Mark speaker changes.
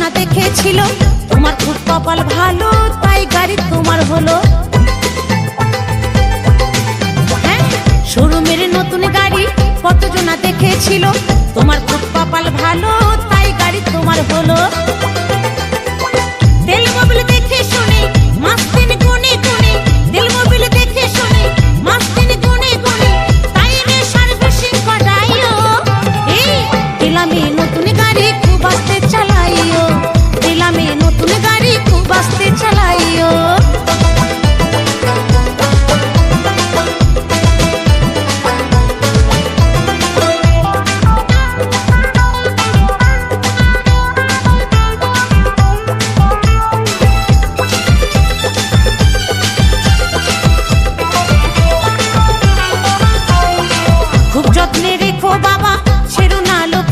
Speaker 1: কতজনা দেখেছিল, তোমার খুব কপাল ভালো তাই গাড়ি তোমার হলো। হ্যাঁ, শোরুমের নতুন গাড়ি কতজনা দেখেছিল, তোমার খুব কপাল ভালো তাই গাড়ি তোমার হলো। তেল মোবিল দেখে শুনে মাস দিন গুনে গুনে, তেল মোবিল দেখে শুনে মাস দিন গুনে গুনে, টাইমে সার্ভিসিং করাইও। এই দিলামি